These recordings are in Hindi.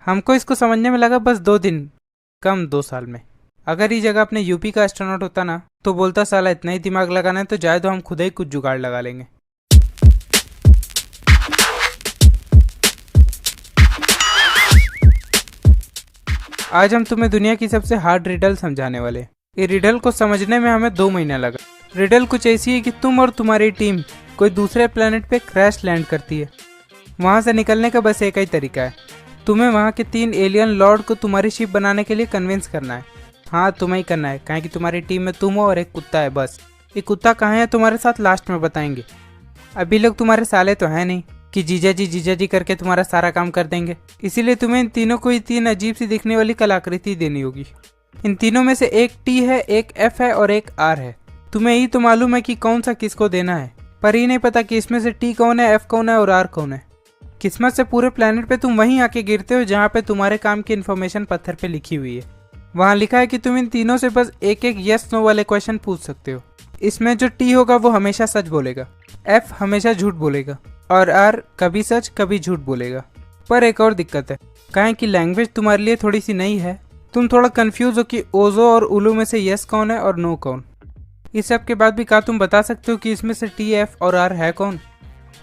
हमको इसको समझने में लगा बस 2 दिन, कम 2 साल में। अगर ये जगह अपने यूपी का एस्ट्रोनॉट होता ना तो बोलता साला इतना ही दिमाग लगाना है तो जाए तो हम खुद ही कुछ जुगाड़ लगा लेंगे। आज हम तुम्हें दुनिया की सबसे हार्ड रिडल समझाने वाले हैं। ये रिडल को समझने में हमें 2 महीना लगा। रिडल कुछ ऐसी है कि तुम और तुम्हारी टीम कोई दूसरे प्लेनेट पे क्रैश लैंड करती है। वहाँ से निकलने का बस एक ही तरीका है, तुम्हें वहाँ के 3 एलियन लॉर्ड को तुम्हारी शिप बनाने के लिए कन्विंस करना है। हाँ, तुम्हें ही करना है, काहे कि तुम्हारी टीम में तुम हो और एक कुत्ता है बस। ये कुत्ता कहाँ है तुम्हारे साथ लास्ट में बताएंगे। अभी लोग तुम्हारे साले तो हैं नहीं कि जीजा जी करके तुम्हारा सारा काम कर देंगे। इसीलिए तुम्हें इन तीनों को 3 अजीब सी दिखने वाली कलाकृति देनी होगी। इन तीनों में से एक टी है, एक एफ है और एक आर है। तुम्हें यही तो मालूम है कि कौन सा किसको देना है, पर ये नहीं पता कि इसमें से टी कौन है, एफ कौन है और आर कौन है। किस्मत से पूरे प्लेनेट पे तुम वहीं आके गिरते हो जहाँ पे तुम्हारे काम की इन्फॉर्मेशन पत्थर पे लिखी हुई है। वहाँ लिखा है कि तुम इन तीनों से बस एक यस नो वाले क्वेश्चन पूछ सकते हो। इसमें जो टी होगा वो हमेशा सच बोलेगा, एफ हमेशा झूठ बोलेगा और आर कभी सच कभी झूठ बोलेगा। पर एक और दिक्कत है, काहे कि लैंग्वेज तुम्हारे लिए थोड़ी सी नई है। तुम थोड़ा कंफ्यूज हो कि ओजो और उलू में से यस कौन है और नो कौन। इस सब के बाद भी क्या तुम बता सकते हो कि इसमें से टी, एफ और आर है कौन।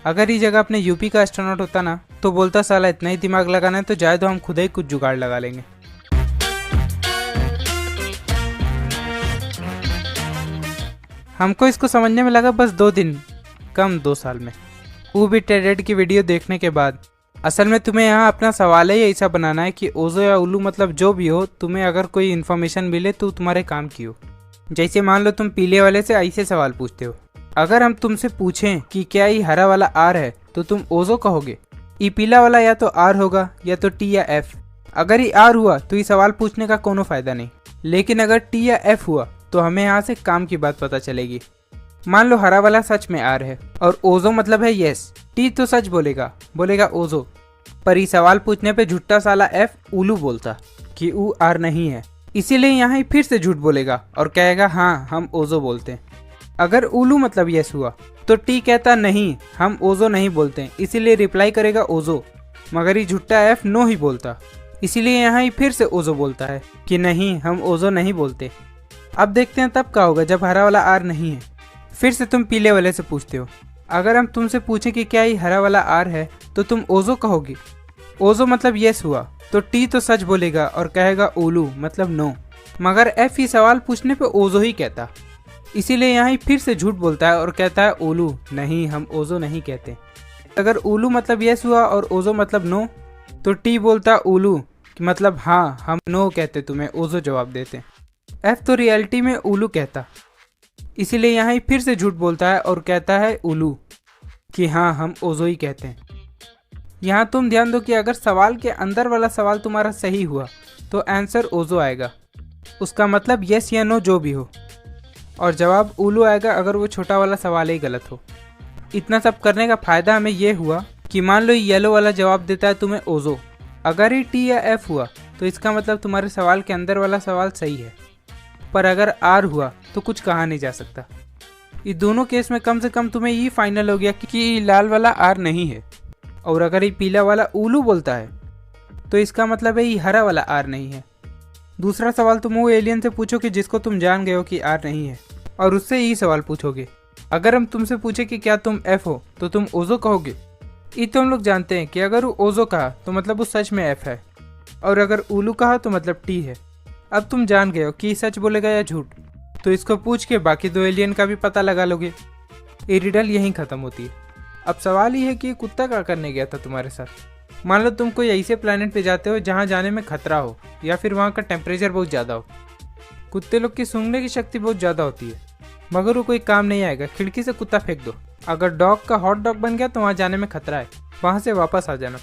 अगर ये जगह अपने यूपी का एस्ट्रोनॉट होता ना तो बोलता साला इतना ही दिमाग लगाना है तो जाए तो हम खुद ही कुछ जुगाड़ लगा लेंगे। हमको इसको समझने में लगा बस 2 दिन, कम 2 साल में, वो भी टेडेड की वीडियो देखने के बाद। असल में तुम्हें यहाँ अपना सवाल ही ऐसा बनाना है कि ओजो या उल्लू मतलब जो भी हो, तुम्हें अगर कोई इन्फॉर्मेशन मिले तो तुम्हारे काम की हो। जैसे मान लो तुम पीले वाले से ऐसे सवाल पूछते हो, अगर हम तुमसे पूछें कि क्या ये हरा वाला आर है तो तुम ओजो कहोगे। ये पीला वाला या तो आर होगा या तो टी या एफ। अगर ये आर हुआ तो ये सवाल पूछने का कोनो फायदा नहीं, लेकिन अगर टी या एफ हुआ तो हमें यहाँ से काम की बात पता चलेगी। मान लो हरा वाला सच में आर है और ओजो मतलब है यस। टी तो सच बोलेगा ओजो, पर ये सवाल पूछने पे झूठा साला एफ उलू बोलता कि ऊ आर नहीं है, इसीलिए यहाँ ही फिर से झूठ बोलेगा और कहेगा हाँ हम ओजो बोलते हैं। अगर उलू मतलब यस हुआ तो टी कहता नहीं हम ओजो नहीं बोलते, इसीलिए रिप्लाई करेगा ओजो, मगर ये झूठा एफ नो ही बोलता, इसीलिए यहाँ ही फिर से ओजो बोलता है कि नहीं हम ओजो नहीं बोलते। अब देखते हैं तब क्या होगा जब हरा वाला आर नहीं है। फिर से तुम पीले वाले से पूछते हो, अगर हम तुमसे पूछें कि क्या ये हरा वाला आर है तो तुम ओजो कहोगे। ओजो मतलब यस हुआ तो टी तो सच बोलेगा और कहेगा ओलू मतलब नो, मगर एफ ही सवाल पूछने पे ओजो ही कहता, इसीलिए यहाँ ही फिर से झूठ बोलता है और कहता है ओलू नहीं हम ओजो नहीं कहते। अगर ओलू मतलब यस हुआ और ओजो मतलब नो तो टी बोलता ओलू मतलब हाँ हम नो कहते, तुम्हें ओजो जवाब देते। एफ तो रियलिटी में ओलू कहता, इसीलिए यहाँ ही फिर से झूठ बोलता है और कहता है ओलू कि हाँ हम ओजो ही कहते हैं। यहाँ तुम ध्यान दो कि अगर सवाल के अंदर वाला सवाल तुम्हारा सही हुआ तो आंसर ओजो आएगा, उसका मतलब यस या नो जो भी हो, और जवाब उलू आएगा अगर वो छोटा वाला सवाल ही गलत हो। इतना सब करने का फायदा हमें ये हुआ कि मान लो येलो वाला जवाब देता है तुम्हें ओजो, अगर ये टी या एफ हुआ तो इसका मतलब तुम्हारे सवाल के अंदर वाला सवाल सही है, पर अगर आर हुआ तो कुछ कहा नहीं जा सकता। ये दोनों केस में कम से कम तुम्हें ये फाइनल हो गया कि लाल वाला आर नहीं है, और अगर ये पीला वाला उलू बोलता है तो इसका मतलब है ये हरा वाला आर नहीं है। दूसरा सवाल तुम वो एलियन से पूछो कि जिसको तुम जान गए हो कि आर नहीं है, और उससे यही सवाल पूछोगे। अगर हम तुमसे पूछे कि क्या तुम एफ हो तो तुम ओजो कहोगे। ये तो हम लोग जानते हैं कि अगर वो ओजो कहा तो मतलब वो सच में एफ है, और अगर उलू कहा तो मतलब टी है। अब तुम जान गए हो कि सच बोलेगा या झूठ, तो इसको पूछ के बाकी 2 एलियन का भी पता लगा लोगे। ये रिडल यहीं ख़त्म होती है। अब सवाल ये है कि कुत्ता क्या करने गया था तुम्हारे साथ। मान लो तुम कोई ऐसे प्लेनेट पे जाते हो जहाँ जाने में खतरा हो या फिर वहाँ का टेम्परेचर बहुत ज़्यादा हो। कुत्ते लोग की सूंघने की शक्ति बहुत ज़्यादा होती है, मगर वो कोई काम नहीं आएगा। खिड़की से कुत्ता फेंक दो, अगर डॉग का हॉट डॉग बन गया तो वहाँ जाने में खतरा है, वहाँ से वापस आ जाना।